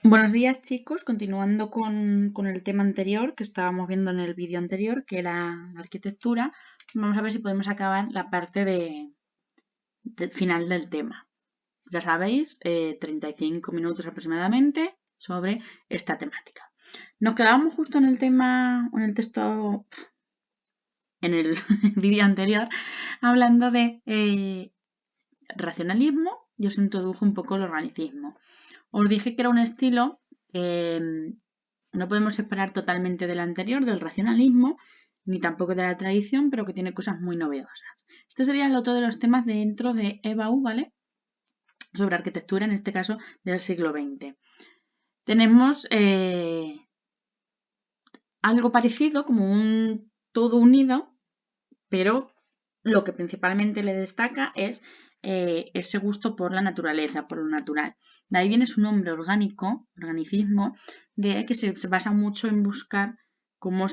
Buenos días chicos, continuando con el tema anterior que estábamos viendo en el vídeo anterior, que era la arquitectura, vamos a ver si podemos acabar la parte final del tema. Ya sabéis, 35 minutos aproximadamente sobre esta temática. Nos quedábamos justo en el tema, en el texto, en el vídeo anterior, hablando de racionalismo y os introdujo un poco el organicismo. Os dije que era un estilo que no podemos separar totalmente del anterior, del racionalismo, ni tampoco de la tradición, pero que tiene cosas muy novedosas. Este sería el otro de los temas dentro de EBAU, ¿vale? Sobre arquitectura, en este caso del siglo XX. Tenemos algo parecido, como un todo unido, pero lo que principalmente le destaca es ese gusto por la naturaleza, por lo natural. De ahí viene su nombre orgánico, organicismo, de que se basa mucho en buscar cómo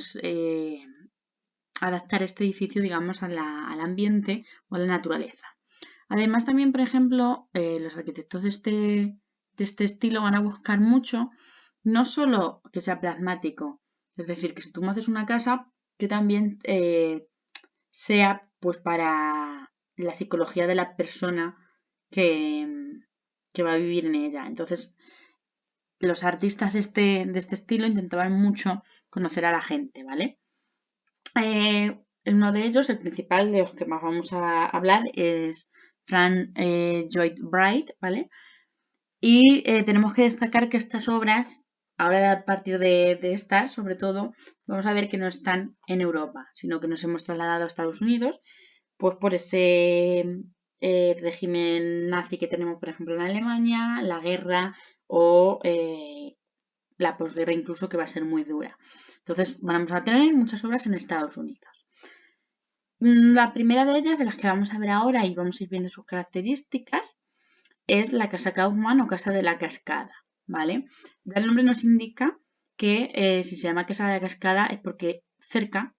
adaptar este edificio, digamos, al ambiente o a la naturaleza. Además, también, por ejemplo, los arquitectos de este estilo van a buscar mucho, no solo que sea pragmático, es decir, que si tú me haces una casa, que también sea pues para la psicología de la persona que va a vivir en ella. Entonces, los artistas de este estilo intentaban mucho conocer a la gente, ¿vale? Uno de ellos, el principal de los que más vamos a hablar, es Frank Lloyd Wright, ¿vale? Y tenemos que destacar que estas obras, ahora a partir de estas, sobre todo, vamos a ver que no están en Europa, sino que nos hemos trasladado a Estados Unidos, pues por ese régimen nazi que tenemos, por ejemplo, en Alemania, la guerra o la posguerra incluso, que va a ser muy dura. Entonces, vamos a tener muchas obras en Estados Unidos. La primera de ellas, de las que vamos a ver ahora y vamos a ir viendo sus características, es la Casa Kaufmann o Casa de la Cascada, ¿vale? Ya el nombre nos indica que si se llama Casa de la Cascada es porque cerca,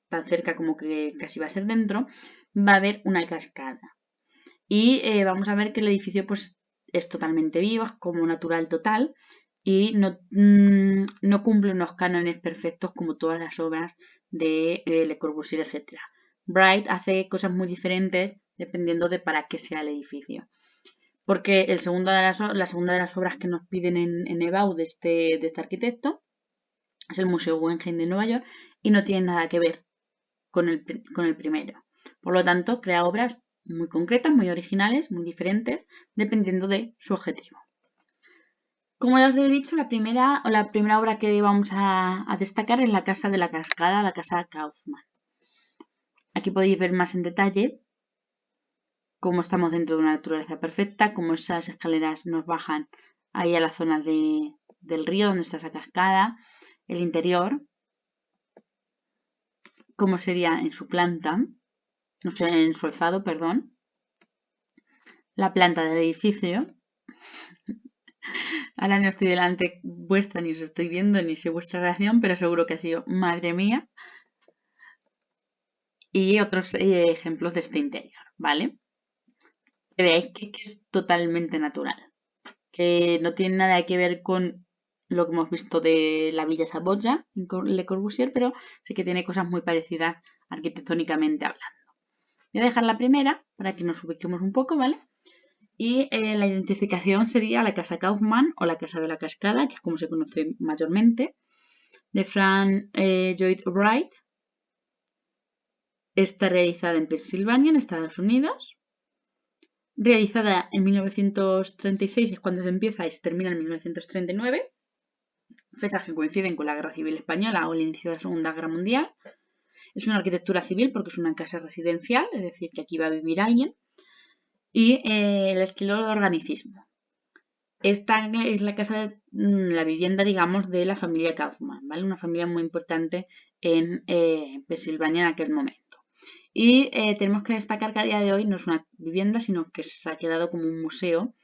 tan cerca como que casi va a ser dentro, va a haber una cascada. Y vamos a ver que el edificio pues, es totalmente vivo, es como natural total y no cumple unos cánones perfectos como todas las obras de Le Corbusier, etc. Bright hace cosas muy diferentes dependiendo de para qué sea el edificio. Porque la segunda de las obras que nos piden en EBAU de este arquitecto es el Museo Guggenheim de Nueva York y no tiene nada que ver con el primero. Por lo tanto, crea obras muy concretas, muy originales, muy diferentes, dependiendo de su objetivo. Como ya os he dicho, la primera obra que vamos a destacar es la Casa de la Cascada, la Casa Kaufmann. Aquí podéis ver más en detalle cómo estamos dentro de una naturaleza perfecta, cómo esas escaleras nos bajan ahí a la zona del río donde está esa cascada, el interior, cómo sería en su planta, no sé, en su alzado, perdón, la planta del edificio. Ahora no estoy delante vuestra, ni os estoy viendo, ni sé vuestra reacción, pero seguro que ha sido madre mía. Y otros ejemplos de este interior, ¿vale? Que veáis que es totalmente natural. Que no tiene nada que ver con lo que hemos visto de la Villa Saboya en Le Corbusier, pero sí que tiene cosas muy parecidas arquitectónicamente hablando. Voy a dejar la primera para que nos ubiquemos un poco, ¿vale? Y la identificación sería la Casa Kaufmann o la Casa de la Cascada, que es como se conoce mayormente, de Frank Lloyd Wright. Está realizada en Pensilvania, en Estados Unidos. Realizada en 1936 es cuando se empieza y se termina en 1939. Fechas que coinciden con la Guerra Civil Española o el inicio de la Segunda Guerra Mundial. Es una arquitectura civil porque es una casa residencial, es decir, que aquí va a vivir alguien. Y el estilo de organicismo. Esta es la casa, la vivienda, digamos, de la familia Kaufmann, ¿vale? Una familia muy importante en Pensilvania en aquel momento. Y tenemos que destacar que a día de hoy no es una vivienda, sino que se ha quedado como un museo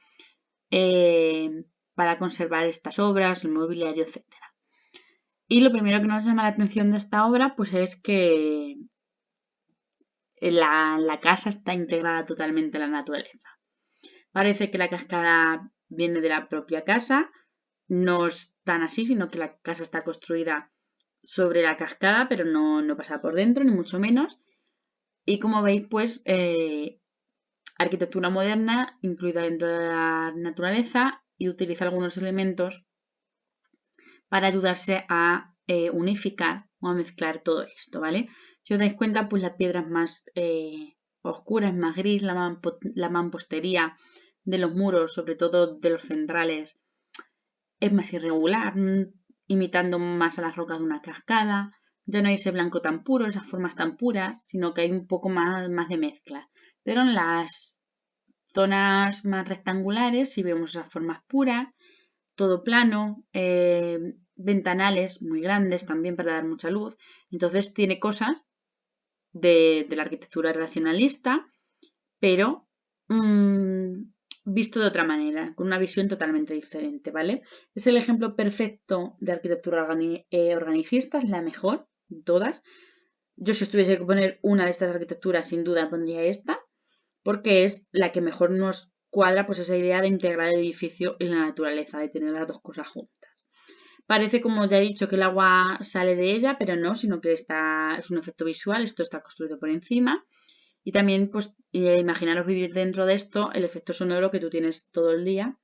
para conservar estas obras, el mobiliario, etc. Y lo primero que nos llama la atención de esta obra, pues es que la casa está integrada totalmente a la naturaleza. Parece que la cascada viene de la propia casa, no es tan así, sino que la casa está construida sobre la cascada, pero no pasa por dentro, ni mucho menos. Y como veis, pues arquitectura moderna incluida dentro de la naturaleza y utiliza algunos elementos para ayudarse a unificar o a mezclar todo esto, ¿vale? Si os dais cuenta, pues las piedras más oscuras, más gris, la mampostería de los muros, sobre todo de los centrales, es más irregular, imitando más a las rocas de una cascada. Ya no hay ese blanco tan puro, esas formas tan puras, sino que hay un poco más de mezcla. Pero en las zonas más rectangulares, si vemos esas formas puras, todo plano, ventanales muy grandes también para dar mucha luz. Entonces tiene cosas de la arquitectura racionalista, pero visto de otra manera, con una visión totalmente diferente, ¿vale? Es el ejemplo perfecto de arquitectura organicista, es la mejor de todas. Yo si estuviese que poner una de estas arquitecturas, sin duda pondría esta, porque es la que mejor nos cuadra pues esa idea de integrar el edificio y la naturaleza, de tener las dos cosas juntas. Parece, como ya he dicho, que el agua sale de ella, pero no, sino que es un efecto visual, esto está construido por encima. Y también, pues, imaginaros vivir dentro de esto, el efecto sonoro que tú tienes todo el día,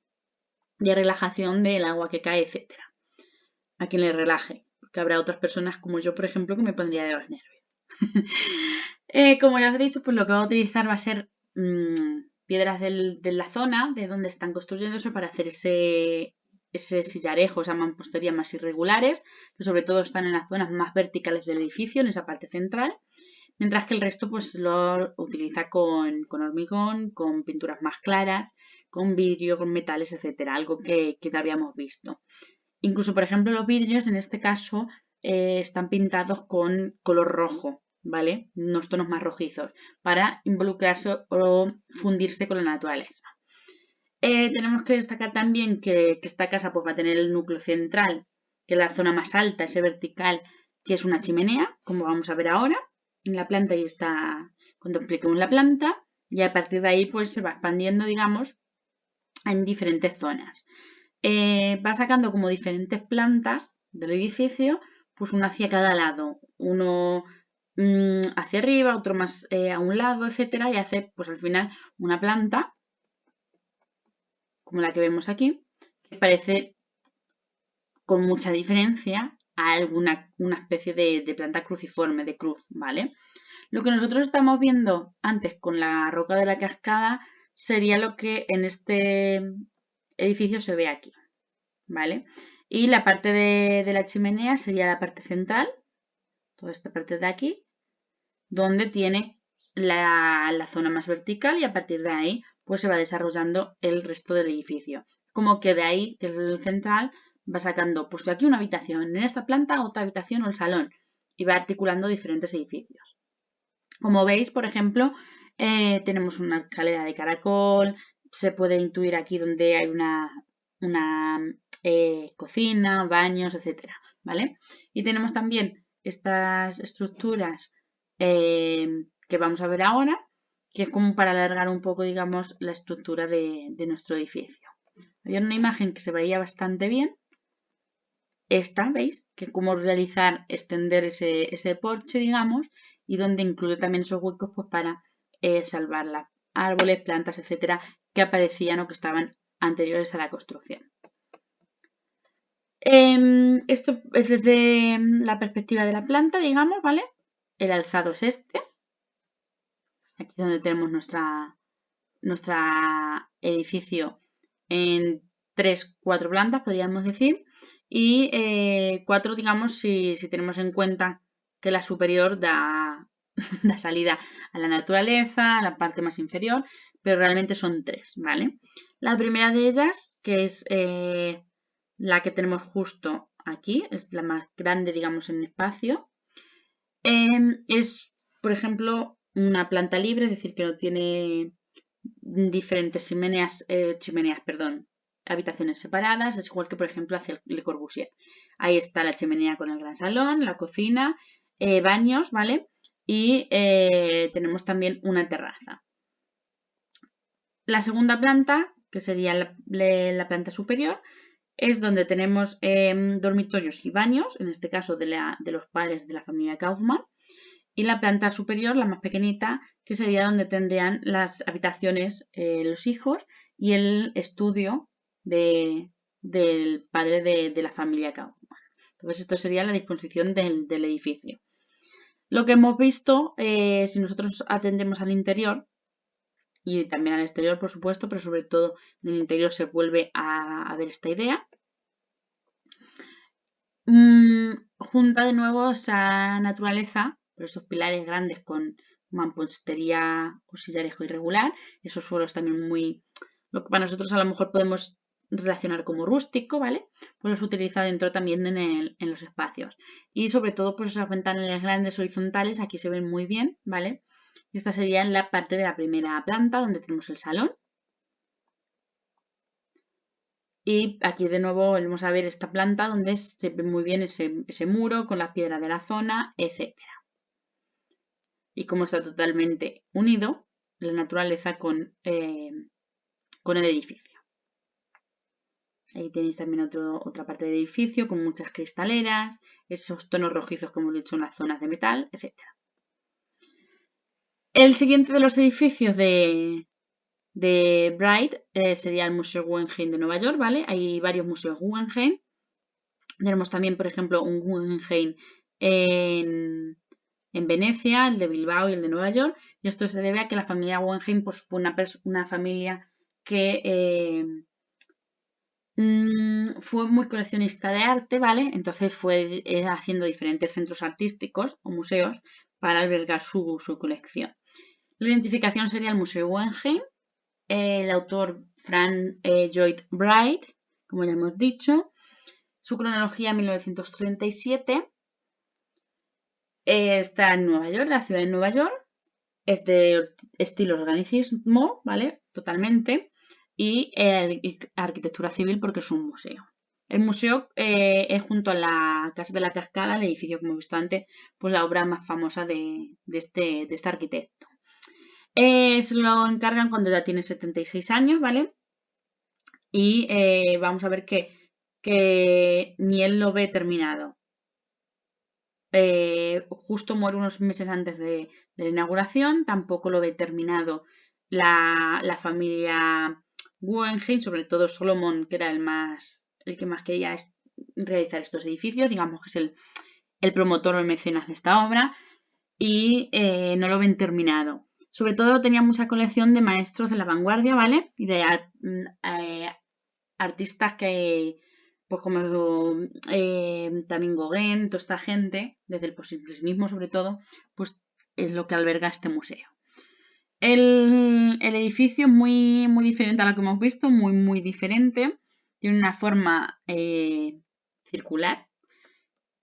de relajación del agua que cae, etcétera. A quien le relaje, porque habrá otras personas como yo, por ejemplo, que me pondría de los nervios. Como ya os he dicho, pues lo que voy a utilizar va a ser piedras de la zona, de donde están construyéndose, para hacer ese sillarejo, esa mampostería más irregulares, que sobre todo están en las zonas más verticales del edificio, en esa parte central, mientras que el resto pues lo utiliza con hormigón, con pinturas más claras, con vidrio, con metales, etcétera, algo que ya habíamos visto. Incluso, por ejemplo, los vidrios en este caso están pintados con color rojo, ¿vale? Unos tonos más rojizos, para involucrarse o fundirse con la naturaleza. Tenemos que destacar también que esta casa pues, va a tener el núcleo central, que es la zona más alta, ese vertical, que es una chimenea, como vamos a ver ahora. En la planta y está, cuando expliquemos la planta, y a partir de ahí pues se va expandiendo, digamos, en diferentes zonas. Va sacando como diferentes plantas del edificio, pues uno hacia cada lado, uno hacia arriba, otro más a un lado, etcétera, y hace pues al final una planta como la que vemos aquí, que parece con mucha diferencia a una especie de planta cruciforme, de cruz, ¿vale? Lo que nosotros estamos viendo antes con la roca de la cascada sería lo que en este edificio se ve aquí, ¿vale? Y la parte de la chimenea sería la parte central, toda esta parte de aquí, donde tiene la zona más vertical y a partir de ahí pues se va desarrollando el resto del edificio. Como que de ahí, que es el central, va sacando pues aquí una habitación, en esta planta otra habitación o el salón y va articulando diferentes edificios. Como veis, por ejemplo, tenemos una escalera de caracol, se puede intuir aquí donde hay una cocina, baños, etcétera, ¿vale? Y tenemos también estas estructuras que vamos a ver ahora, que es como para alargar un poco, digamos, la estructura de nuestro edificio. Había una imagen que se veía bastante bien. Esta, ¿veis? Que cómo realizar, extender ese porche, digamos, y donde incluye también esos huecos pues, para salvar las árboles, plantas, etcétera, que aparecían o que estaban anteriores a la construcción. Esto es desde la perspectiva de la planta, digamos, ¿vale? El alzado es este. Aquí es donde tenemos nuestra edificio en 3-4 plantas, podríamos decir. Y 4, digamos, si tenemos en cuenta que la superior da salida a la naturaleza, a la parte más inferior, pero realmente son 3, ¿vale? La primera de ellas, que es la que tenemos justo aquí, es la más grande, digamos, en espacio, es, por ejemplo, una planta libre, es decir, que no tiene diferentes chimeneas, perdón, habitaciones separadas, es igual que, por ejemplo, hace Le Corbusier. Ahí está la chimenea con el gran salón, la cocina, baños, ¿vale? Y tenemos también una terraza. La segunda planta, que sería la planta superior, es donde tenemos dormitorios y baños, en este caso de los padres de la familia Kaufman. Y la planta superior, la más pequeñita, que sería donde tendrían las habitaciones los hijos y el estudio del padre de la familia Kaufman. Entonces, esto sería la disposición del edificio. Lo que hemos visto, si nosotros atendemos al interior y también al exterior, por supuesto, pero sobre todo en el interior se vuelve a ver esta idea. Junta de nuevo esa naturaleza, por esos pilares grandes con mampostería o sillarejo irregular, esos suelos también muy, lo que para nosotros a lo mejor podemos relacionar como rústico, ¿vale? Pues los utiliza dentro también en los espacios. Y sobre todo, pues esas ventanas grandes horizontales aquí se ven muy bien, ¿vale? Y esta sería la parte de la primera planta donde tenemos el salón. Y aquí de nuevo volvemos a ver esta planta donde se ve muy bien ese muro con las piedras de la zona, etc. Y cómo está totalmente unido la naturaleza con el edificio. Ahí tenéis también otra parte del edificio con muchas cristaleras, esos tonos rojizos como hemos dicho en las zonas de metal, etc. El siguiente de los edificios de Bright sería el Museo Guggenheim de Nueva York, ¿vale? Hay varios museos Guggenheim. Tenemos también, por ejemplo, un Guggenheim en Venecia, el de Bilbao y el de Nueva York. Y esto se debe a que la familia Guggenheim pues, fue una familia que fue muy coleccionista de arte, ¿vale? Entonces fue haciendo diferentes centros artísticos o museos para albergar su colección. La identificación sería el Museo Guggenheim. El autor Frank Lloyd Wright, como ya hemos dicho. Su cronología 1937. Está en Nueva York, la ciudad de Nueva York. Es de estilo organicismo, ¿vale? Totalmente. Y arquitectura civil porque es un museo. El museo es junto a la Casa de la Cascada, el edificio que hemos visto antes, pues la obra más famosa de este arquitecto. Se lo encargan cuando ya tiene 76 años, ¿vale? Y vamos a ver que ni él lo ve terminado. Justo muere unos meses antes de la inauguración, tampoco lo ve terminado la familia Guggenheim, sobre todo Solomon, que era el que más quería realizar estos edificios, digamos que es el promotor o el mecenas de esta obra, y no lo ven terminado. Sobre todo tenía mucha colección de maestros de la vanguardia, ¿vale? Y de artistas que, pues como también Gauguin, toda esta gente, desde el postimpresionismo sobre todo, pues es lo que alberga este museo. El edificio es muy, muy diferente a lo que hemos visto, muy, muy diferente. Tiene una forma circular,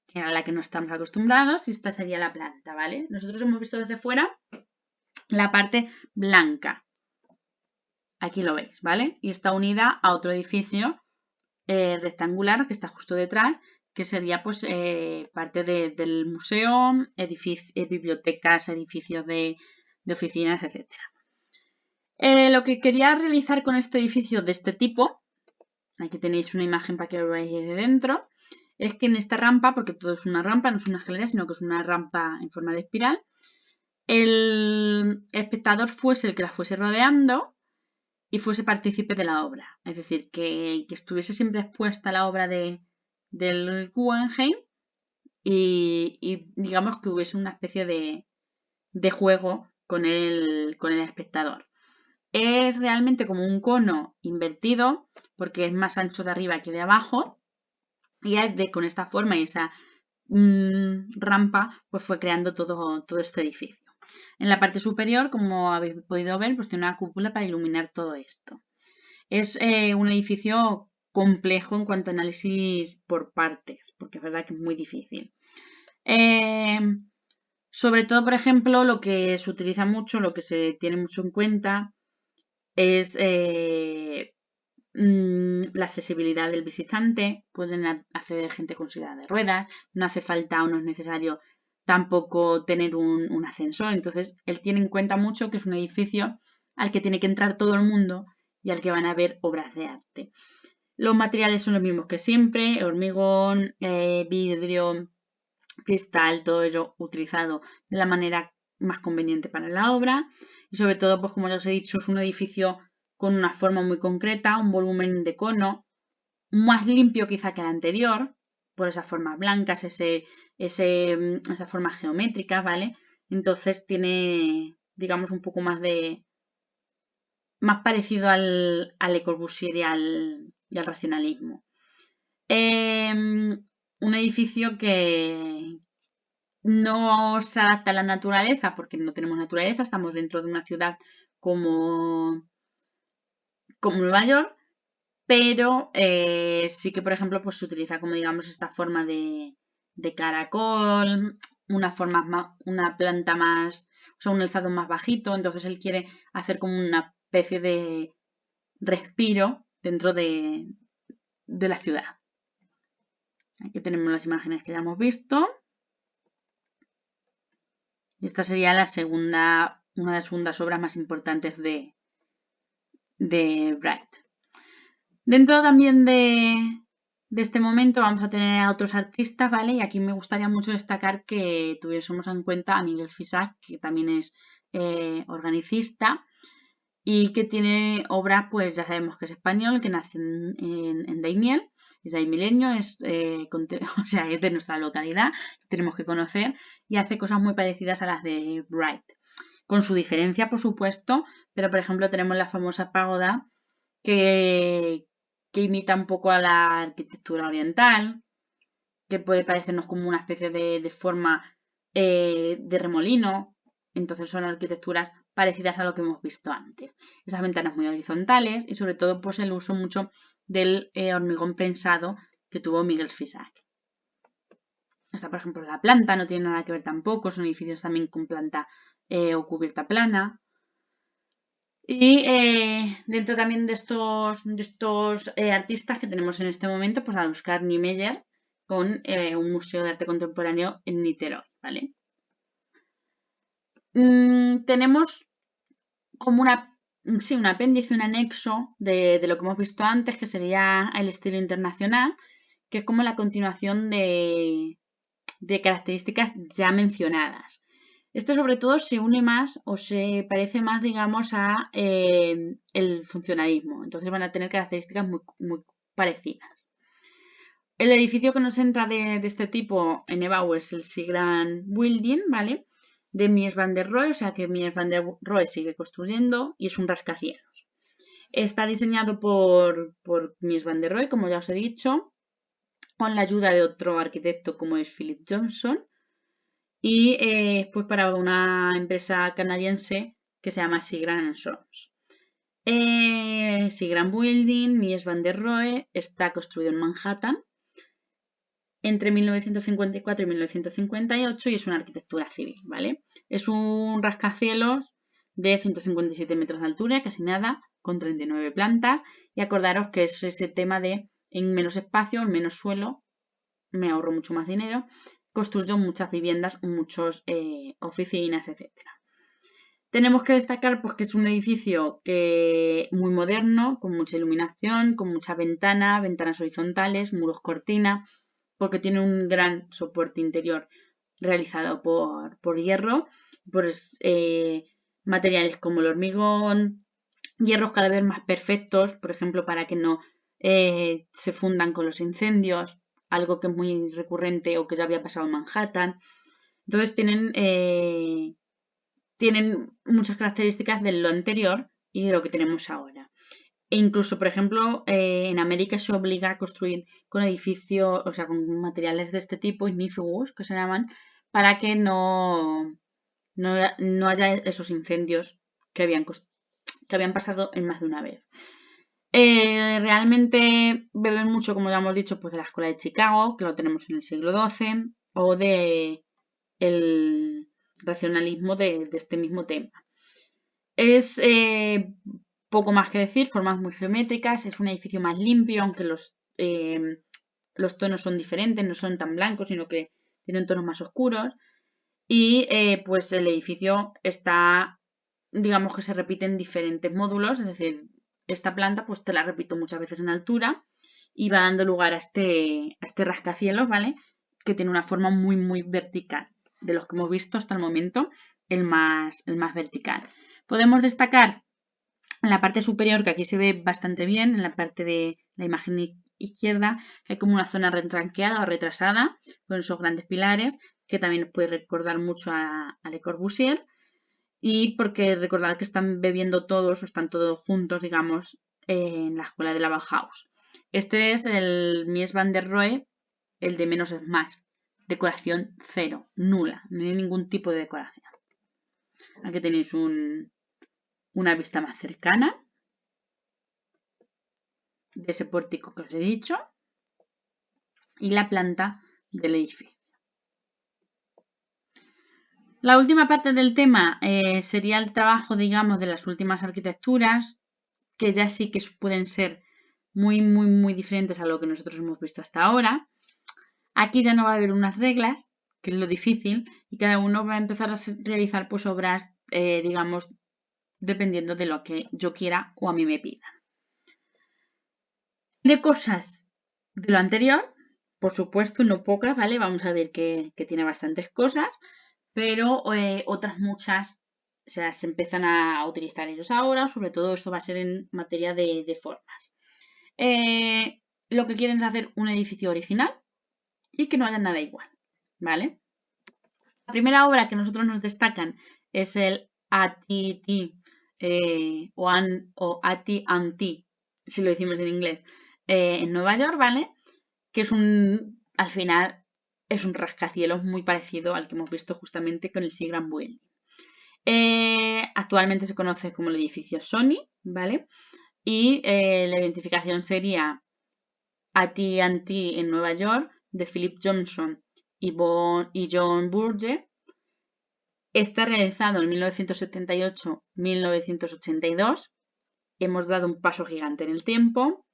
que a la que no estamos acostumbrados, y esta sería la planta, ¿vale? Nosotros hemos visto desde fuera la parte blanca. Aquí lo veis, ¿vale? Y está unida a otro edificio rectangular que está justo detrás, que sería pues parte del museo, bibliotecas, edificios de oficinas, etc. Lo que quería realizar con este edificio de este tipo, aquí tenéis una imagen para que lo veáis de dentro, es que en esta rampa, porque todo es una rampa, no es una escalera, sino que es una rampa en forma de espiral, el espectador fuese el que la fuese rodeando y fuese partícipe de la obra. Es decir, que estuviese siempre expuesta a la obra del Guggenheim y digamos que hubiese una especie de juego con el espectador. Es realmente como un cono invertido porque es más ancho de arriba que de abajo y con esta forma y esa rampa pues fue creando todo este edificio. En la parte superior, como habéis podido ver, pues tiene una cúpula para iluminar todo esto. Es un edificio complejo en cuanto a análisis por partes, porque es verdad que es muy difícil. Sobre todo, por ejemplo, lo que se utiliza mucho, lo que se tiene mucho en cuenta es la accesibilidad del visitante. Pueden acceder gente con silla de ruedas, no hace falta o no es necesario tampoco tener un ascensor. Entonces, él tiene en cuenta mucho que es un edificio al que tiene que entrar todo el mundo y al que van a ver obras de arte. Los materiales son los mismos que siempre, hormigón, vidrio, cristal, todo ello utilizado de la manera más conveniente para la obra. Y sobre todo, pues como ya os he dicho, es un edificio con una forma muy concreta, un volumen de cono, más limpio quizá que el anterior, por esas formas blancas, esas formas geométricas, ¿vale? Entonces tiene, digamos, un poco más parecido al Le Corbusier y al racionalismo. Un edificio que no se adapta a la naturaleza porque no tenemos naturaleza, estamos dentro de una ciudad como Nueva York, pero sí que, por ejemplo, pues se utiliza como digamos esta forma de caracol, una planta más, o sea, un alzado más bajito, entonces él quiere hacer como una especie de respiro dentro de la ciudad. Aquí tenemos las imágenes que ya hemos visto. Y esta sería una de las segundas obras más importantes de Bright. Dentro también de este momento vamos a tener a otros artistas, ¿vale? Y aquí me gustaría mucho destacar que tuviésemos en cuenta a Miguel Fisac, que también es organicista y que tiene obras, pues ya sabemos que es español, que nació en Daimiel, es daimileño, o sea, es de nuestra localidad, tenemos que conocer y hace cosas muy parecidas a las de Bright. Con su diferencia, por supuesto, pero por ejemplo tenemos la famosa pagoda que, que imita un poco a la arquitectura oriental, que puede parecernos como una especie de forma de remolino. Entonces son arquitecturas parecidas a lo que hemos visto antes. Esas ventanas muy horizontales y sobre todo pues el uso mucho del hormigón prensado que tuvo Miguel Fisac. Esta, por ejemplo, la planta no tiene nada que ver tampoco, son edificios también con planta o cubierta plana. Y dentro también de estos artistas que tenemos en este momento, pues a Oscar Niemeyer con un museo de arte contemporáneo en Niterói, ¿vale? Tenemos como un apéndice, un anexo de lo que hemos visto antes, que sería el estilo internacional, que es como la continuación de características ya mencionadas. Esto sobre todo se une más o se parece más, digamos, a el funcionalismo. Entonces van a tener características muy parecidas. El edificio que nos entra de este tipo en Ebau es el Sigrand Building, ¿vale? De Mies van der Rohe, o sea que Mies van der Rohe sigue construyendo y es un rascacielos. Está diseñado por Mies van der Rohe, como ya os he dicho, con la ayuda de otro arquitecto como es Philip Johnson y pues para una empresa canadiense que se llama Sigrand Sons. Sigrand Building, Mies van der Rohe, está construido en Manhattan entre 1954 y 1958 y es una arquitectura civil, ¿vale? Es un rascacielos de 157 metros de altura, casi nada, con 39 plantas. Y acordaros que es ese tema de en menos espacio, en menos suelo, me ahorro mucho más dinero, construyo muchas viviendas, muchas oficinas, etc. Tenemos que destacar pues, que es un edificio muy moderno, con mucha iluminación, con muchas ventanas horizontales, muros cortina, porque tiene un gran soporte interior realizado por hierro, por materiales como el hormigón, hierros cada vez más perfectos, por ejemplo, para que no se fundan con los incendios, algo que es muy recurrente o que ya había pasado en Manhattan. Entonces tienen muchas características de lo anterior y de lo que tenemos ahora. E incluso, por ejemplo, en América se obliga a construir con edificios, o sea, con materiales de este tipo, ignífugos, que se llaman, para que no haya esos incendios que habían pasado en más de una vez. Realmente beben mucho, como ya hemos dicho, pues de la escuela de Chicago, que lo tenemos en el siglo XII, o de el racionalismo de este mismo tema. Es poco más que decir, formas muy geométricas, es un edificio más limpio, aunque los tonos son diferentes, no son tan blancos, sino que tienen tonos más oscuros. Y pues el edificio está, digamos que se repite en diferentes módulos, es decir, esta planta pues te la repito muchas veces en altura y va dando lugar a este rascacielos, ¿vale? Que tiene una forma muy, muy vertical. De los que hemos visto hasta el momento, el más vertical. Podemos destacar en la parte superior, que aquí se ve bastante bien, en la parte de la imagen izquierda, que hay como una zona retranqueada o retrasada, con esos grandes pilares, que también puede recordar mucho a Le Corbusier. Y porque recordar que están bebiendo todos o están todos juntos, digamos, en la escuela de la Bauhaus. Este es el Mies van der Rohe, el de menos es más. Decoración cero, nula, no hay ningún tipo de decoración. Aquí tenéis una vista más cercana de ese pórtico que os he dicho y la planta del edificio. La última parte del tema sería el trabajo, digamos, de las últimas arquitecturas, que ya sí que pueden ser muy, muy, muy diferentes a lo que nosotros hemos visto hasta ahora. Aquí ya no va a haber unas reglas, que es lo difícil, y cada uno va a empezar a realizar pues obras, digamos, dependiendo de lo que yo quiera o a mí me pidan. De cosas de lo anterior, por supuesto, no pocas, ¿vale? Vamos a ver que tiene bastantes cosas, pero otras muchas se empiezan a utilizar ellos ahora, sobre todo esto va a ser en materia de formas. Lo que quieren es hacer un edificio original y que no haya nada igual, ¿vale? La primera obra que nosotros nos destacan es el AT&T o AT&T, si lo decimos en inglés, en Nueva York, ¿vale? Que es al final, es un rascacielos muy parecido al que hemos visto justamente con el Seagram Building. Actualmente se conoce como el edificio Sony, ¿vale? Y la identificación sería AT&T en Nueva York, de Philip Johnson y John Burge. Está realizado en 1978-1982. Hemos dado un paso gigante en el tiempo.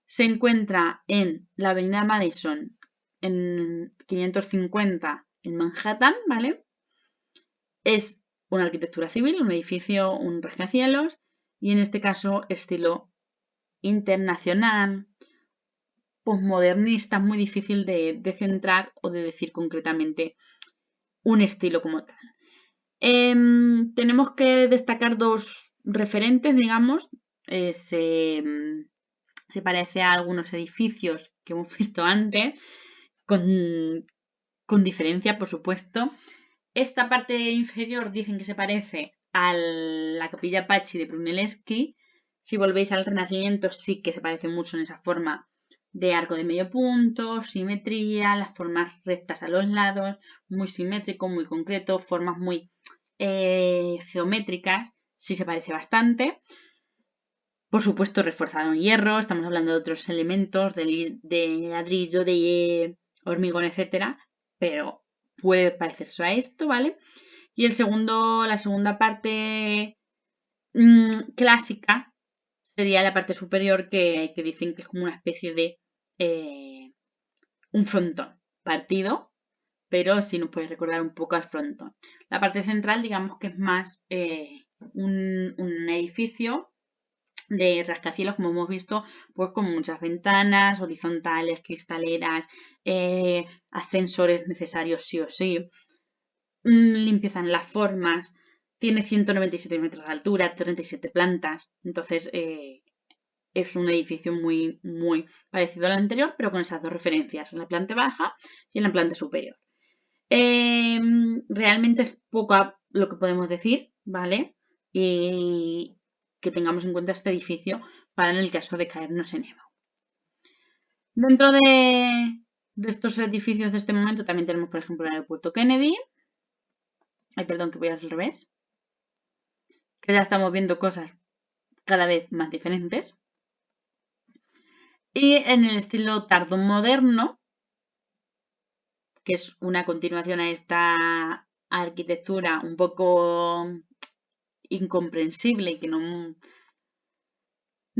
Se encuentra en la avenida Madison, en 550 en Manhattan, ¿vale? Es una arquitectura civil, un edificio, un rascacielos, y en este caso estilo internacional, posmodernista, muy difícil de centrar o de decir concretamente un estilo como tal. Tenemos que destacar dos referentes, digamos. Se parece a algunos edificios que hemos visto antes, con diferencia, por supuesto. Esta parte inferior dicen que se parece a la capilla Pazzi de Brunelleschi. Si volvéis al Renacimiento, sí que se parece mucho en esa forma de arco de medio punto, simetría, las formas rectas a los lados, muy simétrico, muy concreto, formas muy geométricas, sí se parece bastante. Por supuesto, reforzado en hierro, estamos hablando de otros elementos, de ladrillo, de hormigón, etcétera, pero puede parecerse a esto, ¿vale? Y la segunda parte clásica sería la parte superior que dicen que es como una especie de un frontón partido, pero sí nos puede recordar un poco al frontón. La parte central, digamos que es más un edificio de rascacielos, como hemos visto, pues con muchas ventanas horizontales, cristaleras, ascensores necesarios sí o sí, limpieza en las formas, tiene 197 metros de altura, 37 plantas, entonces es un edificio muy, muy parecido al anterior, pero con esas dos referencias, en la planta baja y en la planta superior. Realmente es poco lo que podemos decir, ¿vale? Y que tengamos en cuenta este edificio para en el caso de caernos en EVA. Dentro de estos edificios de este momento también tenemos, por ejemplo, el aeropuerto Kennedy. Ay, perdón, que voy al revés. Que ya estamos viendo cosas cada vez más diferentes. Y en el estilo tardomoderno, que es una continuación a esta arquitectura un poco incomprensible y que no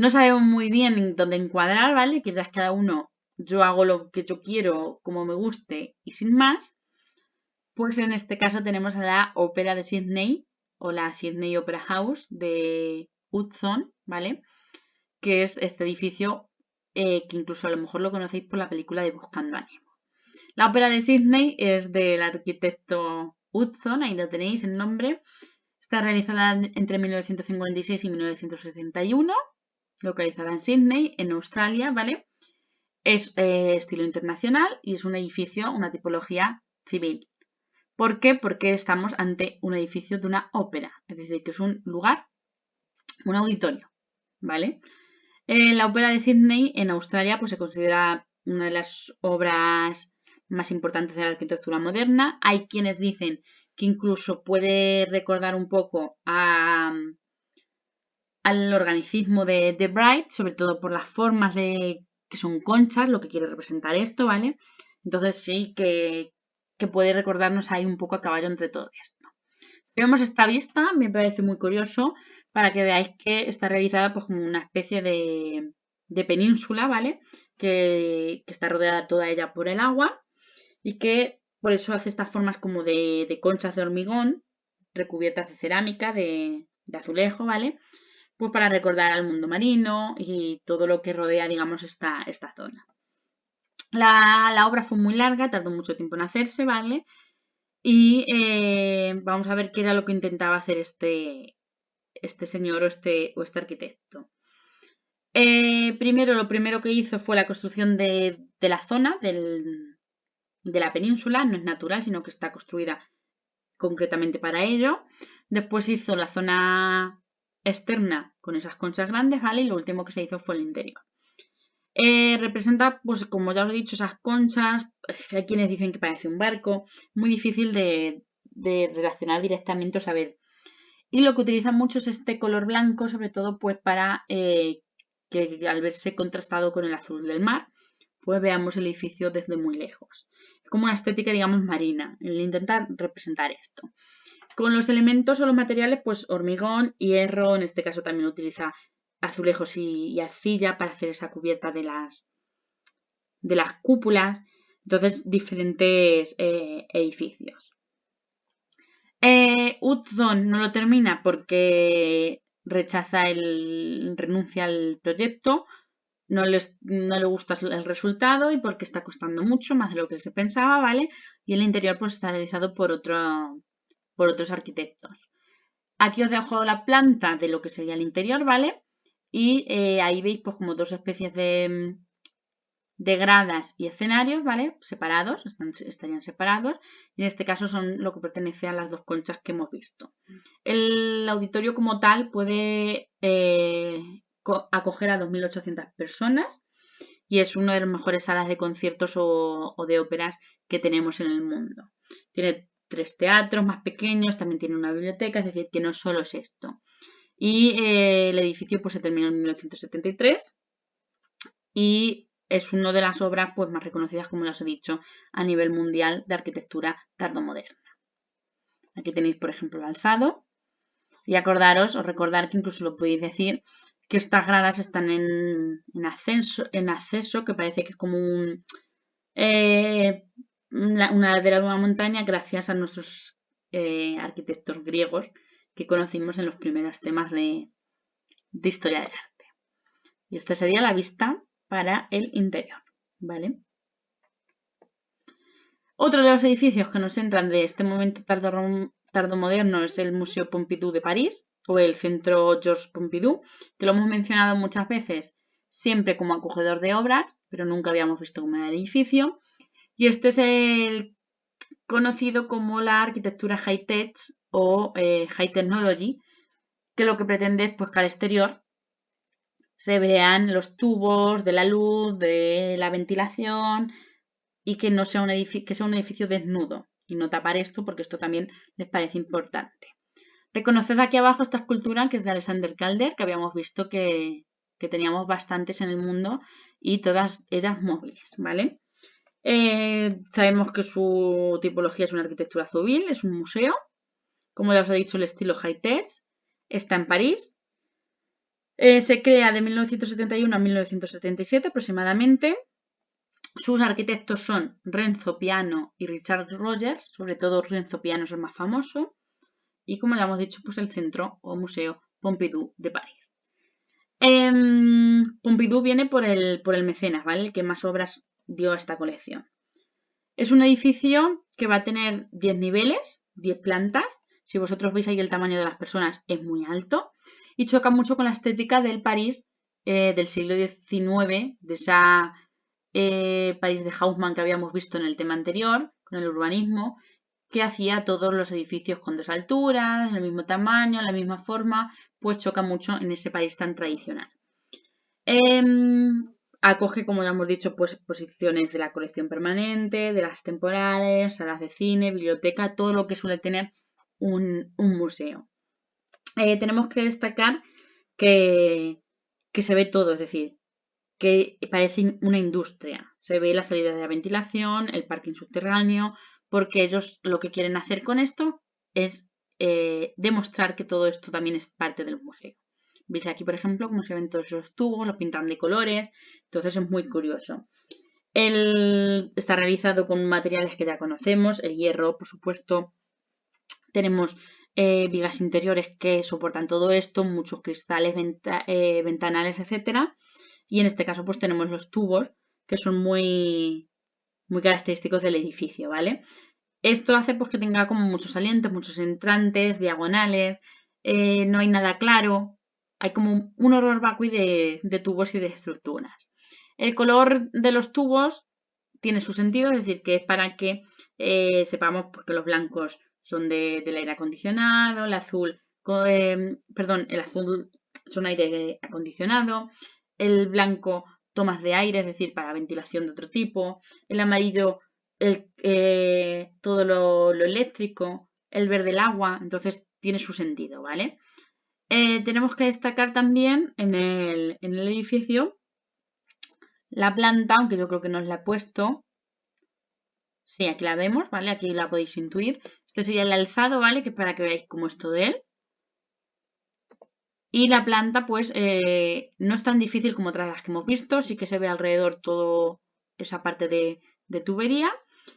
sabemos muy bien dónde encuadrar, ¿vale? Quizás cada uno, yo hago lo que yo quiero, como me guste y sin más. Pues en este caso tenemos a la Ópera de Sydney o la Sydney Opera House de Hudson, ¿vale? que es este edificio que incluso a lo mejor lo conocéis por la película de Buscando a Nemo. La ópera de Sydney es del arquitecto Hudson, ahí lo tenéis el nombre. Está realizada entre 1956 y 1961, localizada en Sydney, en Australia, ¿vale? Es estilo internacional y es un edificio, una tipología civil. ¿Por qué? Porque estamos ante un edificio de una ópera, es decir, que es un lugar, un auditorio, ¿vale? La ópera de Sydney en Australia pues, se considera una de las obras más importantes de la arquitectura moderna. Hay quienes dicen que incluso puede recordar un poco al organicismo de Bright, sobre todo por las formas de que son conchas, lo que quiere representar esto, ¿vale? Entonces sí que puede recordarnos ahí un poco a caballo entre todo esto. Si vemos esta vista, me parece muy curioso para que veáis que está realizada pues como una especie de península, ¿vale? Que está rodeada toda ella por el agua y que por eso hace estas formas como de conchas de hormigón recubiertas de cerámica, de azulejo, ¿vale? Pues para recordar al mundo marino y todo lo que rodea, digamos, esta zona. La obra fue muy larga, tardó mucho tiempo en hacerse, ¿vale? Y vamos a ver qué era lo que intentaba hacer este señor o este arquitecto. Lo primero que hizo fue la construcción de la zona de la península, no es natural, sino que está construida concretamente para ello. Después hizo la zona externa con esas conchas grandes, ¿vale? Y lo último que se hizo fue el interior. Representa, pues como ya os he dicho, esas conchas. Hay quienes dicen que parece un barco. Muy difícil de relacionar directamente o saber. Y lo que utilizan mucho es este color blanco, sobre todo pues para que al verse contrastado con el azul del mar, pues veamos el edificio desde muy lejos. Es como una estética, digamos, marina, el intentar representar esto. Con los elementos o los materiales, pues hormigón, hierro, en este caso también utiliza azulejos y arcilla para hacer esa cubierta de las cúpulas. Entonces, diferentes edificios. Hudson no lo termina porque renuncia al proyecto, no le gusta el resultado y porque está costando mucho, más de lo que se pensaba, ¿vale? Y el interior pues está realizado por otros arquitectos. Aquí os dejo la planta de lo que sería el interior, ¿vale? Y ahí veis pues como dos especies de gradas y escenarios, ¿vale? Separados, estarían separados. Y en este caso son lo que pertenece a las dos conchas que hemos visto. El auditorio como tal puede acoger a 2.800 personas y es una de las mejores salas de conciertos o de óperas que tenemos en el mundo. Tiene 3 teatros más pequeños, también tiene una biblioteca, es decir, que no solo es esto. Y el edificio pues, se terminó en 1973 y es una de las obras pues, más reconocidas, como ya os he dicho, a nivel mundial de arquitectura tardomoderna. Aquí tenéis, por ejemplo, el alzado. Y os recordar que incluso lo podéis decir, que estas gradas están en acceso, que parece que es como una ladera de una montaña gracias a nuestros arquitectos griegos que conocimos en los primeros temas de historia del arte. Y esta sería la vista para el interior, ¿vale? Otro de los edificios que nos entran de este momento tardomoderno es el Museo Pompidou de París o el Centro Georges Pompidou, que lo hemos mencionado muchas veces siempre como acogedor de obras, pero nunca habíamos visto como el edificio. Y este es el conocido como la arquitectura high-tech o high technology, que lo que pretende es pues, que al exterior se vean los tubos de la luz, de la ventilación y que no sea un edificio desnudo y no tapar esto porque esto también les parece importante. Reconoced aquí abajo esta escultura que es de Alexander Calder, que habíamos visto que teníamos bastantes en el mundo y todas ellas móviles, ¿vale? Sabemos que su tipología es una arquitectura civil, es un museo. Como ya os he dicho, el estilo high-tech. Está en París. Se crea de 1971 a 1977 aproximadamente. Sus arquitectos son Renzo Piano y Richard Rogers, sobre todo Renzo Piano es el más famoso. Y como ya hemos dicho, pues el centro o museo Pompidou de París. Pompidou viene por el mecenas, ¿vale? El que más obras dio a esta colección. Es un edificio que va a tener 10 niveles, 10 plantas. Si vosotros veis ahí el tamaño de las personas, es muy alto. Y choca mucho con la estética del París del siglo XIX, de esa París de Haussmann que habíamos visto en el tema anterior, con el urbanismo, que hacía todos los edificios con dos alturas, del mismo tamaño, la misma forma, pues choca mucho en ese París tan tradicional. Acoge, como ya hemos dicho, pues exposiciones de la colección permanente, de las temporales, salas de cine, biblioteca, todo lo que suele tener un museo. Tenemos que destacar que se ve todo, es decir, que parece una industria. Se ve la salida de la ventilación, el parking subterráneo, porque ellos lo que quieren hacer con esto es demostrar que todo esto también es parte del museo. Veis aquí, por ejemplo, cómo se ven todos esos tubos, los pintan de colores, entonces es muy curioso. Está realizado con materiales que ya conocemos, el hierro, por supuesto. Tenemos vigas interiores que soportan todo esto, muchos cristales, ventanales, etcétera. Y en este caso, pues tenemos los tubos que son muy, muy característicos del edificio, ¿vale? Esto hace pues que tenga como muchos salientes, muchos entrantes, diagonales, no hay nada claro, hay como un horror vacui de tubos y de estructuras. El color de los tubos tiene su sentido, es decir, que es para que sepamos pues, que los blancos son del aire acondicionado, el azul son aire acondicionado, el blanco tomas de aire, es decir, para ventilación de otro tipo, el amarillo todo lo eléctrico, el verde el agua, entonces tiene su sentido, ¿vale? Tenemos que destacar también en el edificio la planta, aunque yo creo que no os la he puesto. Sí, aquí la vemos, ¿vale? Aquí la podéis intuir. Este sería el alzado, ¿vale? Que es para que veáis cómo es todo él. Y la planta, pues, no es tan difícil como otras las que hemos visto. Sí que se ve alrededor toda esa parte de tubería.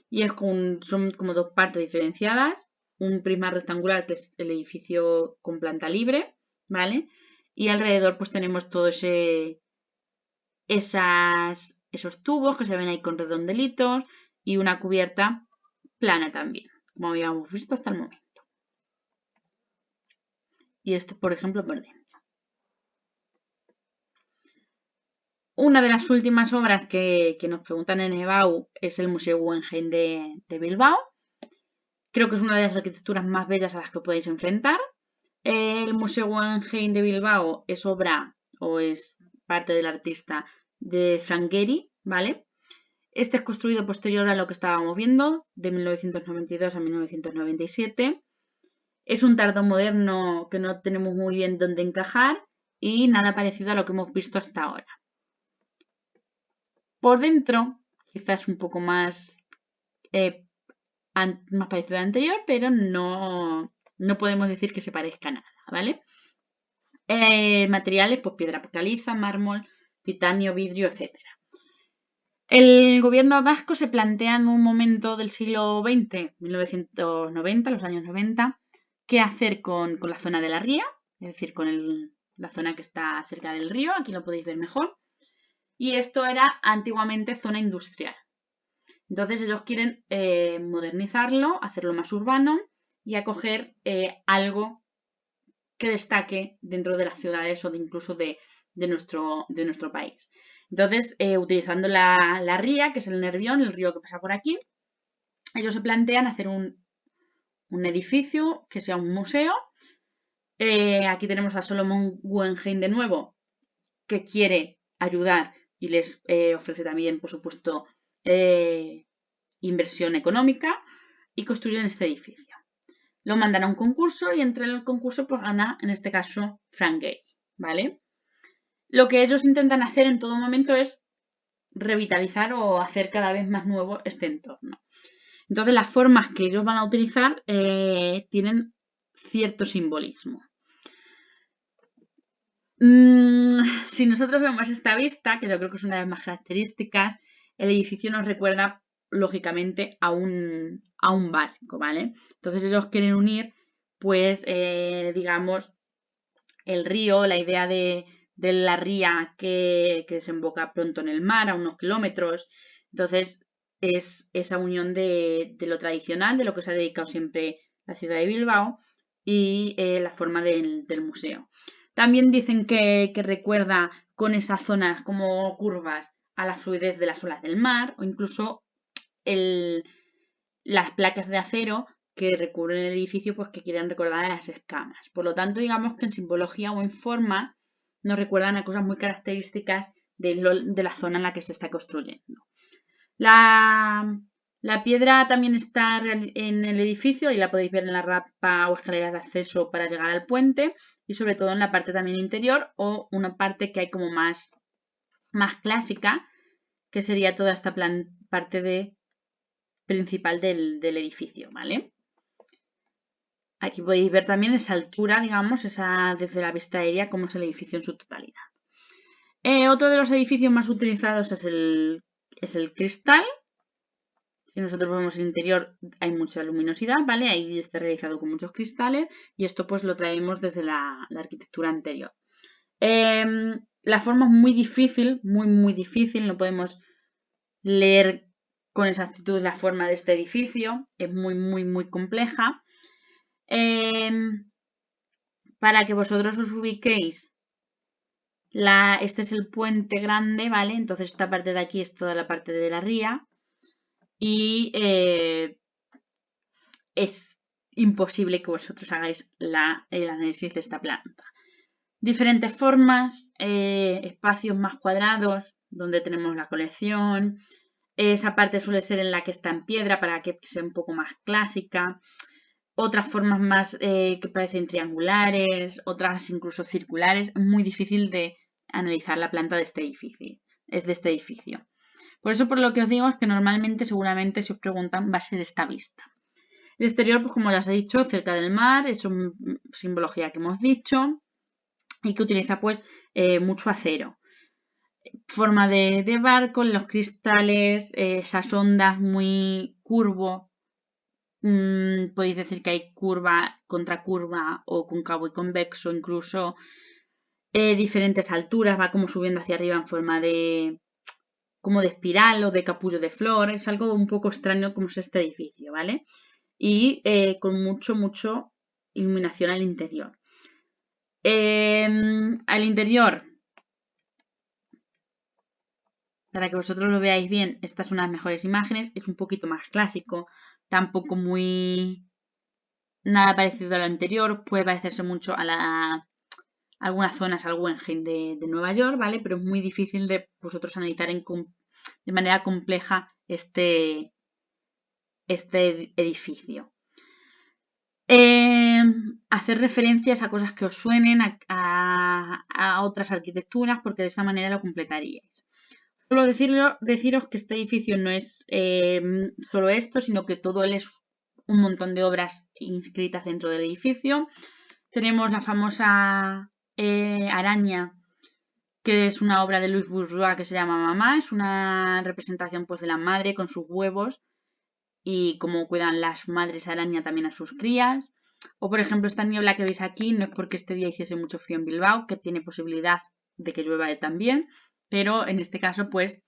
Y son como dos partes diferenciadas. Un prisma rectangular, que es el edificio con planta libre, ¿vale? Y alrededor, pues, tenemos todos esos tubos que se ven ahí con redondelitos. Y una cubierta plana también, como habíamos visto hasta el momento. Y esto, por ejemplo, por dentro. Una de las últimas obras que nos preguntan en EBAU es el Museo Guggenheim de Bilbao. Creo que es una de las arquitecturas más bellas a las que podéis enfrentar. El Museo Guggenheim de Bilbao es obra o es parte del artista de Frank Gehry, ¿vale? Este es construido posterior a lo que estábamos viendo, de 1992 a 1997. Es un tardo moderno que no tenemos muy bien dónde encajar y nada parecido a lo que hemos visto hasta ahora. Por dentro, quizás un poco más, más parecido al anterior, pero no podemos decir que se parezca a nada, ¿vale? Materiales, pues piedra caliza, mármol, titanio, vidrio, etc. El gobierno vasco se plantea en un momento del siglo XX, 1990, los años 90, qué hacer con la zona de la ría, es decir, con la zona que está cerca del río, aquí lo podéis ver mejor. Y esto era antiguamente zona industrial. Entonces ellos quieren modernizarlo, hacerlo más urbano y acoger algo que destaque dentro de las ciudades o incluso de nuestro país. Entonces, utilizando la ría, que es el Nervión, el río que pasa por aquí, ellos se plantean hacer un edificio que sea un museo. Aquí tenemos a Solomon Guggenheim de nuevo, que quiere ayudar y les ofrece también, por supuesto, inversión económica y construyen este edificio. Lo mandan a un concurso y entre el concurso pues gana, en este caso, Frank Gehry, ¿vale? Lo que ellos intentan hacer en todo momento es revitalizar o hacer cada vez más nuevo este entorno. Entonces las formas que ellos van a utilizar tienen cierto simbolismo. Si nosotros vemos esta vista, que yo creo que es una de las más características, el edificio nos recuerda lógicamente a un barco, ¿vale? Entonces ellos quieren unir, pues, digamos, el río, la idea de de la ría que desemboca pronto en el mar, a unos kilómetros. Entonces, es esa unión de lo tradicional, de lo que se ha dedicado siempre la ciudad de Bilbao, y la forma del museo. También dicen que recuerda con esas zonas como curvas a la fluidez de las olas del mar, o incluso las placas de acero que recubren el edificio, pues que quieren recordar a las escamas. Por lo tanto, digamos que en simbología o en forma nos recuerdan a cosas muy características de la zona en la que se está construyendo. La piedra también está en el edificio y la podéis ver en la rampa o escaleras de acceso para llegar al puente, y sobre todo en la parte también interior, o una parte que hay como más clásica, que sería toda esta parte principal del edificio, ¿vale? Aquí podéis ver también esa altura, digamos, desde la vista aérea, cómo es el edificio en su totalidad. Otro de los edificios más utilizados es el Cristal. Si nosotros vemos el interior, hay mucha luminosidad, ¿vale? Ahí está realizado con muchos cristales, y esto pues lo traemos desde la arquitectura anterior. La forma es muy difícil, muy difícil, no podemos leer con exactitud la forma de este edificio, es muy compleja. Para que vosotros os ubiquéis, este es el puente grande, ¿vale? Entonces esta parte de aquí es toda la parte de la ría, y es imposible que vosotros hagáis el análisis de esta planta. Diferentes formas, espacios más cuadrados, donde tenemos la colección. Esa parte suele ser en la que está en piedra para que sea un poco más clásica. Otras formas más que parecen triangulares, otras incluso circulares. Es muy difícil de analizar la planta de este edificio. Por eso, por lo que os digo, es que normalmente, seguramente, si os preguntan, va a ser esta vista. El exterior, pues como ya os he dicho, cerca del mar, es una simbología que hemos dicho, y que utiliza pues mucho acero. Forma de barco, los cristales, esas ondas muy curvo. Podéis decir que hay curva, contracurva o cóncavo y convexo, incluso diferentes alturas, va como subiendo hacia arriba en forma como de espiral o de capullo de flor. Es algo un poco extraño como es este edificio, ¿vale? Y con mucho iluminación al interior. Al interior, para que vosotros lo veáis bien, esta es una de las mejores imágenes. Es un poquito más clásico, tampoco nada parecido a lo anterior. Puede parecerse mucho a algunas zonas al Guggenheim de Nueva York, ¿vale? Pero es muy difícil de vosotros analizar de manera compleja este edificio. Hacer referencias a cosas que os suenen, a otras arquitecturas, porque de esta manera lo completaríais. Solo deciros que este edificio no es solo esto, sino que todo él es un montón de obras inscritas dentro del edificio. Tenemos la famosa araña, que es una obra de Louis Bourgeois que se llama Mamá. Es una representación pues de la madre con sus huevos y cómo cuidan las madres araña también a sus crías. O por ejemplo, esta niebla que veis aquí no es porque este día hiciese mucho frío en Bilbao, que tiene posibilidad de que llueva también, pero en este caso pues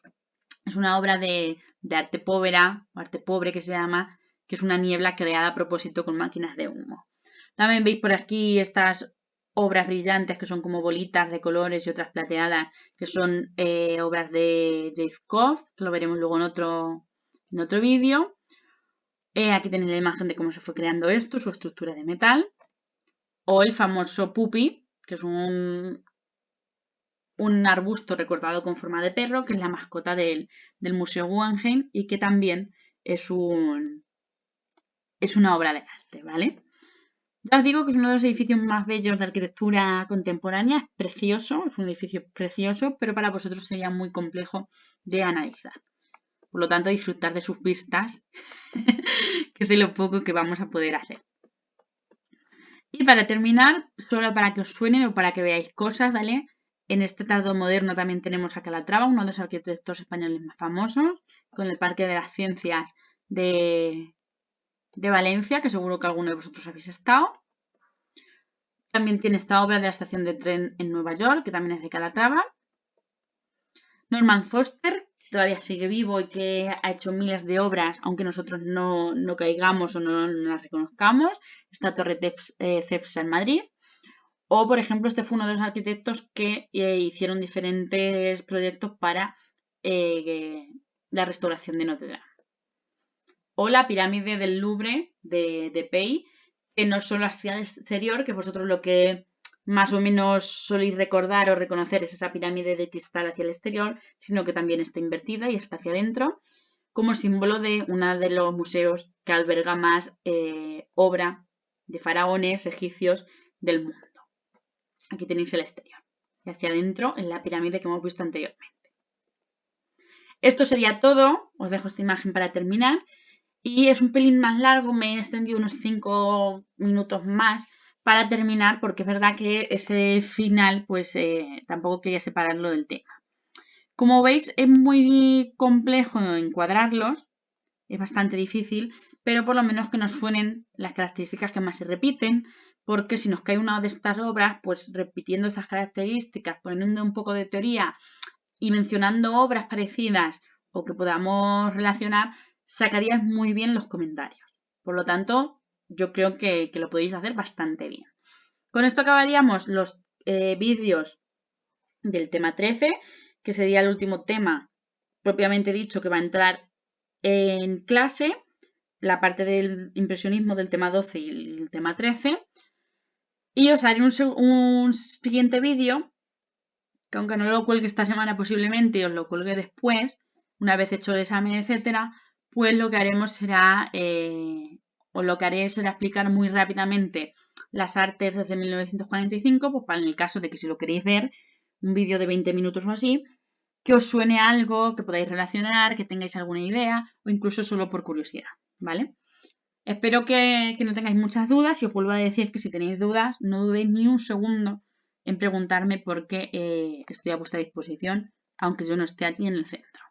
es una obra de arte povera, o arte pobre que se llama, que es una niebla creada a propósito con máquinas de humo. También veis por aquí estas obras brillantes que son como bolitas de colores y otras plateadas, que son obras de Dave Koff, que lo veremos luego en otro vídeo. Aquí tenéis la imagen de cómo se fue creando esto, su estructura de metal. O el famoso pupi, que es un arbusto recortado con forma de perro, que es la mascota del Museo Guggenheim y que también es una obra de arte, ¿vale? Ya os digo que es uno de los edificios más bellos de arquitectura contemporánea, es precioso, es un edificio precioso, pero para vosotros sería muy complejo de analizar. Por lo tanto, disfrutar de sus vistas, que es de lo poco que vamos a poder hacer. Y para terminar, solo para que os suenen o para que veáis cosas, ¿vale? En este tardo moderno también tenemos a Calatrava, uno de los arquitectos españoles más famosos, con el Parque de las Ciencias de Valencia, que seguro que alguno de vosotros habéis estado. También tiene esta obra de la estación de tren en Nueva York, que también es de Calatrava. Norman Foster, todavía sigue vivo y que ha hecho miles de obras, aunque nosotros no caigamos o no las reconozcamos. Esta Torre Cepsa en Madrid. O, por ejemplo, este fue uno de los arquitectos que hicieron diferentes proyectos para la restauración de Notre Dame. O la pirámide del Louvre de Pei, que no solo hacia el exterior, que vosotros lo que más o menos soléis recordar o reconocer es esa pirámide de cristal hacia el exterior, sino que también está invertida y está hacia adentro, como símbolo de uno de los museos que alberga más obra de faraones egipcios del mundo. Aquí tenéis el exterior. Y hacia adentro en la pirámide que hemos visto anteriormente. Esto sería todo. Os dejo esta imagen para terminar. Y es un pelín más largo. Me he extendido unos 5 minutos más para terminar. Porque es verdad que ese final pues tampoco quería separarlo del tema. Como veis es muy complejo encuadrarlos. Es bastante difícil. Pero por lo menos que nos suenen las características que más se repiten. Porque si nos cae una de estas obras, pues repitiendo estas características, poniendo un poco de teoría y mencionando obras parecidas o que podamos relacionar, sacarías muy bien los comentarios. Por lo tanto, yo creo que lo podéis hacer bastante bien. Con esto acabaríamos los vídeos del tema 13, que sería el último tema propiamente dicho que va a entrar en clase, la parte del impresionismo del tema 12 y el tema 13. Y os haré un siguiente vídeo, que aunque no lo cuelgue esta semana posiblemente, os lo cuelgue después, una vez hecho el examen, etcétera, pues lo que haremos será, o lo que haré será explicar muy rápidamente las artes desde 1945, pues para en el caso de que si lo queréis ver, un vídeo de 20 minutos o así, que os suene algo, que podáis relacionar, que tengáis alguna idea, o incluso solo por curiosidad, ¿vale? Espero que no tengáis muchas dudas y os vuelvo a decir que si tenéis dudas no dudéis ni un segundo en preguntarme porque estoy a vuestra disposición, aunque yo no esté aquí en el centro.